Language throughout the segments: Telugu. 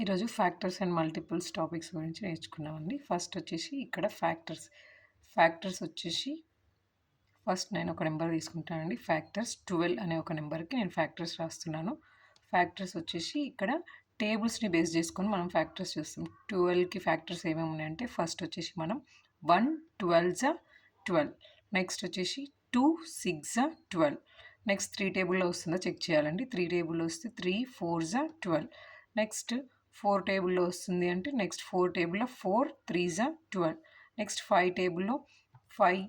ఈరోజు ఫ్యాక్టర్స్ అండ్ మల్టిపుల్స్ టాపిక్స్ గురించి నేర్చుకున్నామండి. ఫస్ట్ వచ్చేసి ఇక్కడ ఫ్యాక్టర్స్ వచ్చేసి ఫస్ట్ నేను ఒక నెంబర్ తీసుకుంటానండి. ఫ్యాక్టర్స్ 12 అనే ఒక నెంబర్కి నేను ఫ్యాక్టర్స్ రాస్తున్నాను. ఫ్యాక్టర్స్ వచ్చేసి ఇక్కడ టేబుల్స్ని బేస్ చేసుకొని మనం ఫ్యాక్టర్స్ చూస్తాం. 12కి ఫ్యాక్టర్స్ ఏమేమి ఉన్నాయంటే ఫస్ట్ వచ్చేసి మనం 1 12 12, నెక్స్ట్ వచ్చేసి 2 6 12, నెక్స్ట్ 3 టేబుల్లో వస్తుందో చెక్ చేయాలండి. 3 టేబుల్లో వస్తే 3 4 12, నెక్స్ట్ 4 టేబుల్లో వస్తుంది అంటే నెక్స్ట్ 4 టేబుల్లో 4 3 12, నెక్స్ట్ 5 టేబుల్లో 5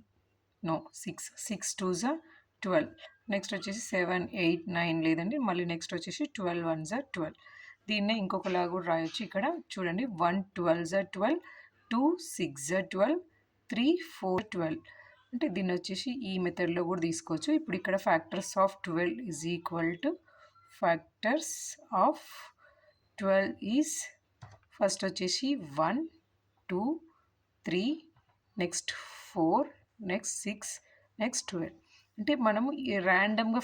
6 6 2 12, నెక్స్ట్ వచ్చేసి 7 8 9 లేదండి, మళ్ళీ నెక్స్ట్ వచ్చేసి 12 1 12. దీన్నే ఇంకొకలాగా కూడా రాయొచ్చు. ఇక్కడ చూడండి 1 12 12, 2 6 12, 3 4 12. అంటే దీన్ని వచ్చేసి ఈ మెథడ్లో కూడా తీసుకోవచ్చు. ఇప్పుడు ఇక్కడ factors of 12 is equal to factors of 12 is first వచ్చేసి 1 2 3, నెక్స్ట్ 4, నెక్స్ట్ 6, నెక్స్ట్ 12. అంటే మనము ర్యాండమ్గా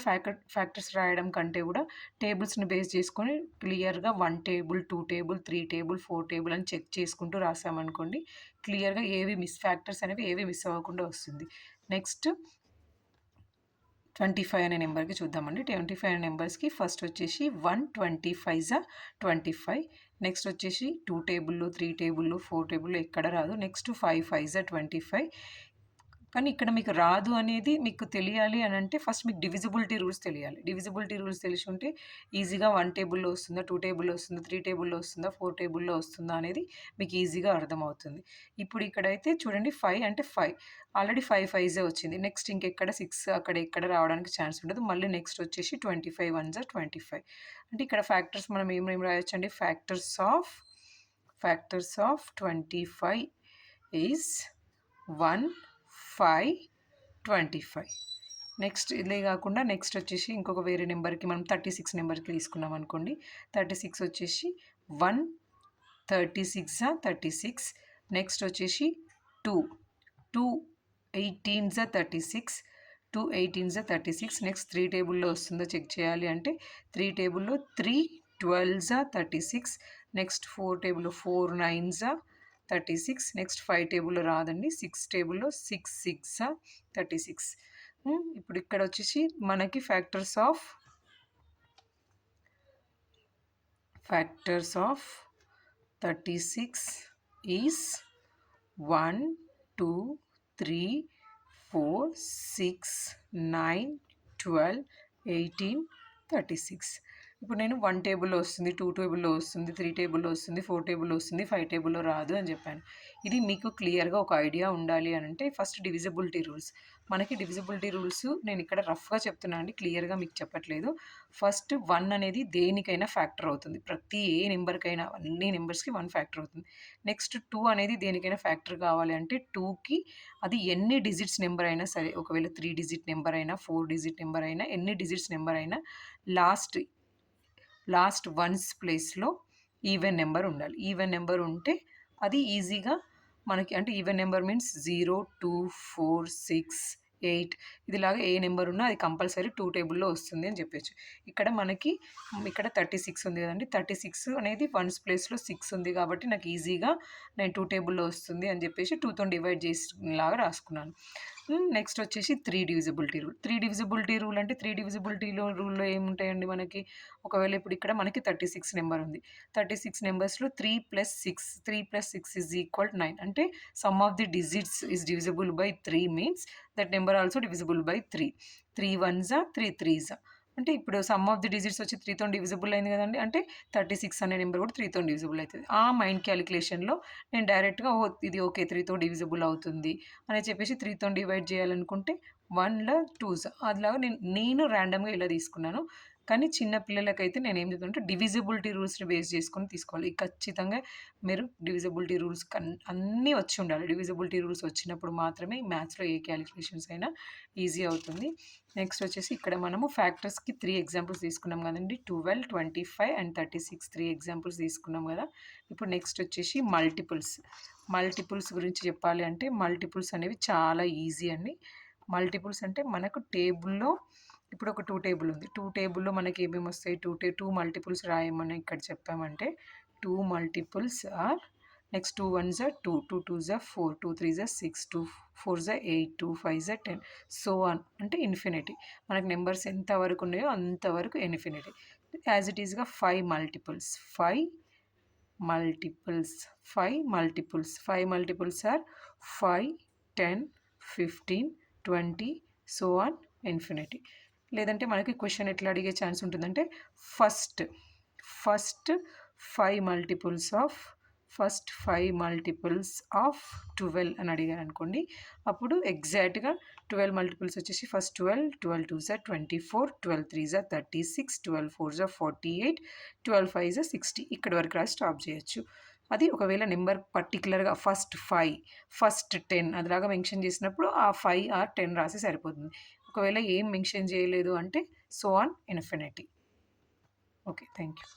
ఫ్యాక్టర్స్ రాయడం కంటే కూడా టేబుల్స్ని బేస్ చేసుకొని క్లియర్గా 1 టేబుల్ 2 టేబుల్ 3 టేబుల్ 4 టేబుల్ అని చెక్ చేసుకుంటూ రాసామనుకోండి, క్లియర్గా ఫ్యాక్టర్స్ అనేవి ఏవి మిస్ అవ్వకుండా వస్తుంది. నెక్స్ట్ 25 అనే నెంబర్కి చూద్దామండి. 25 అనే నెంబర్స్కి ఫస్ట్ వచ్చేసి 1 25 25, నెక్స్ట్ వచ్చేసి 2 టేబుల్లో 3 టేబుల్లో 4 టేబుల్లో ఎక్కడ రాదు. నెక్స్ట్ 5 5 25. కానీ ఇక్కడ మీకు రాదు అనేది మీకు తెలియాలి అని అంటే ఫస్ట్ మీకు డివిజిబిలిటీ రూల్స్ తెలియాలి. డివిజిబిలిటీ రూల్స్ తెలిసి ఉంటే ఈజీగా 1 టేబుల్లో వస్తుందా, 2 టేబుల్లో వస్తుందా, 3 టేబుల్లో వస్తుందా, 4 టేబుల్లో వస్తుందా అనేది మీకు ఈజీగా అర్థమవుతుంది. ఇప్పుడు ఇక్కడైతే చూడండి 5 అంటే 5 ఆల్రెడీ 5 5 వచ్చింది. నెక్స్ట్ ఇంకెక్కడ 6 అక్కడ ఎక్కడ రావడానికి ఛాన్స్ ఉండదు. మళ్ళీ నెక్స్ట్ వచ్చేసి 25 1 25. అంటే ఇక్కడ ఫ్యాక్టర్స్ మనం ఏమేమి రాయొచ్చండి. Factors of 25 is 1 5 25. నెక్స్ట్ ఇదే కాకుండా నెక్స్ట్ వచ్చేసి ఇంకొక వేరే నెంబర్కి మనం 36 నెంబర్కి తీసుకున్నాం అనుకోండి. 36 వచ్చేసి 1 36 36, నెక్స్ట్ వచ్చేసి 2 2 18 36, 2 18 36, నెక్స్ట్ 3 టేబుల్లో వస్తుందో చెక్ చేయాలి అంటే 3 టేబుల్లో 3 12 36, నెక్స్ట్ 4 టేబుల్లో 4 9 36, నెక్స్ట్ 5 టేబుల్లో రాదండి. 6 టేబుల్లో 6 6 36. ఇప్పుడు ఇక్కడ వచ్చేసి మనకి ఫ్యాక్టర్స్ ఆఫ్ 36 ఈజ్ 1 2 3 4 6 9 12 18 36. ఇప్పుడు నేను 1 టేబుల్లో వస్తుంది, 2 టేబుల్లో వస్తుంది, 3 టేబుల్లో వస్తుంది, 4 టేబుల్లో వస్తుంది, 5 టేబుల్లో రాదు అని చెప్పాను. ఇది మీకు క్లియర్గా ఒక ఐడియా ఉండాలి అని అంటే ఫస్ట్ డివిజిబిలిటీ రూల్స్. మనకి డివిజిబిలిటీ రూల్స్ నేను ఇక్కడ రఫ్గా చెప్తున్నాను అండి, క్లియర్గా మీకు చెప్పట్లేదు. ఫస్ట్ 1 అనేది దేనికైనా ఫ్యాక్టర్ అవుతుంది. ప్రతి ఏ నెంబర్కైనా అన్ని నెంబర్స్కి 1 ఫ్యాక్టర్ అవుతుంది. నెక్స్ట్ 2 అనేది దేనికైనా ఫ్యాక్టర్ కావాలి అంటే 2కి అది ఎన్ని డిజిట్స్ నెంబర్ అయినా సరే, ఒకవేళ 3 డిజిట్ నెంబర్ అయినా 4 డిజిట్ నెంబర్ అయినా ఎన్ని డిజిట్స్ నెంబర్ అయినా లాస్ట్ వన్స్ ప్లేస్లో ఈవెన్ నెంబర్ ఉండాలి. ఈవెన్ నెంబర్ ఉంటే అది ఈజీగా మనకి అంటే ఈవెన్ నెంబర్ మీన్స్ 0 2 4 6 8 ఇదిలాగా ఏ నెంబర్ ఉన్నా అది కంపల్సరీ 2 టేబుల్లో వస్తుంది అని చెప్పచ్చు. ఇక్కడ 36 ఉంది కదండి. 36 అనేది వన్స్ ప్లేస్లో 6 ఉంది కాబట్టి నాకు ఈజీగా నేను 2 టేబుల్లో వస్తుంది అని చెప్పేసి 2తో డివైడ్ చేసేలాగా రాసుకున్నాను. నెక్స్ట్ వచ్చేసి 3 డివిజిబిలిటీ రూల్. 3 డివిజిబిలిటీ రూల్ అంటే 3 రూల్లో ఏముంటాయండి మనకి. ఒకవేళ ఇప్పుడు ఇక్కడ మనకి 36 నెంబర్ ఉంది. 36 నెంబర్స్లో 3 + 6 ఈజ్ ఈక్వల్ 9. అంటే some of the digits is divisible by 3 means that number also divisible by 3. 3 1 3 3. అంటే ఇప్పుడు సమ్ ఆఫ్ ది డిజిట్స్ వచ్చి 3తో డివిజిబుల్ అయింది కదండి. అంటే 36 అనే నెంబర్ కూడా 3తో డివిజిబుల్ అవుతుంది. ఆ మైండ్ క్యాలిక్యులేషన్లో నేను డైరెక్ట్గా ఇది ఓకే 3తో డివిజిబుల్ అవుతుంది అని చెప్పేసి 3తో డివైడ్ చేయాలనుకుంటే 1ల 2s అదిలాగా నేను ర్యాండమ్గా ఇలా తీసుకున్నాను. కానీ చిన్న పిల్లలకైతే నేను ఏం చెప్తానంటే డివిజిబిలిటీ రూల్స్ని బేస్ చేసుకొని తీసుకోవాలి. ఖచ్చితంగా మీరు డివిజిబిలిటీ రూల్స్ అన్నీ వచ్చి ఉండాలి. డివిజిబిలిటీ రూల్స్ వచ్చినప్పుడు మాత్రమే మ్యాథ్స్లో ఏ క్యాలిక్యులేషన్స్ అయినా ఈజీ అవుతుంది. నెక్స్ట్ వచ్చేసి ఇక్కడ మనము ఫ్యాక్టర్స్కి 3 ఎగ్జాంపుల్స్ తీసుకున్నాం కదండి. 12 25 అండ్ 36 3 ఎగ్జాంపుల్స్ తీసుకున్నాం కదా. ఇప్పుడు నెక్స్ట్ వచ్చేసి మల్టిపుల్స్ గురించి చెప్పాలి అంటే మల్టిపుల్స్ అనేవి చాలా ఈజీ అండి. మల్టిపుల్స్ అంటే మనకు టేబుల్లో ఇప్పుడు ఒక 2 టేబుల్ ఉంది. 2 టేబుల్లో మనకి ఏమేమి వస్తాయి. 2 మల్టిపుల్స్ రాయమని ఇక్కడ చెప్పామంటే 2 multiples are, next 2 ones are 2, 2 twos are 4, 2 threes are 6, 2 fours are 8, 2 fives are 10, so on అంటే ఇన్ఫినిటీ. మనకు నెంబర్స్ ఎంత వరకు ఉన్నాయో అంతవరకు ఇన్ఫినిటీ. యాజ్ ఇట్ ఈస్గా 5 multiples, 5 multiples, 5 multiples, 5 multiples are 5, 10, 15, 20, so on infinity. లేదంటే మనకి క్వశ్చన్ ఎట్లా అడిగే ఛాన్స్ ఉంటుందంటే ఫస్ట్ 5 multiples ఆఫ్ 12 అని అడిగారు అనుకోండి, అప్పుడు ఎగ్జాక్ట్గా 12 multiples వచ్చేసి first 12, 12 twos are 24, 12 threes are 36, 12 fours are 48, 12 fives are 60. ఇక్కడి వరకు రాసి స్టాప్ చేయొచ్చు. అది ఒకవేళ నెంబర్ పర్టికులర్గా ఫస్ట్ 5, ఫస్ట్ 10 అదిలాగా మెన్షన్ చేసినప్పుడు ఆ 5 ఆర్ 10 రాసి సరిపోతుంది. ఒకవేళ ఏం మెన్షన్ చేయలేదు అంటే so on infinity. Okay, thank you.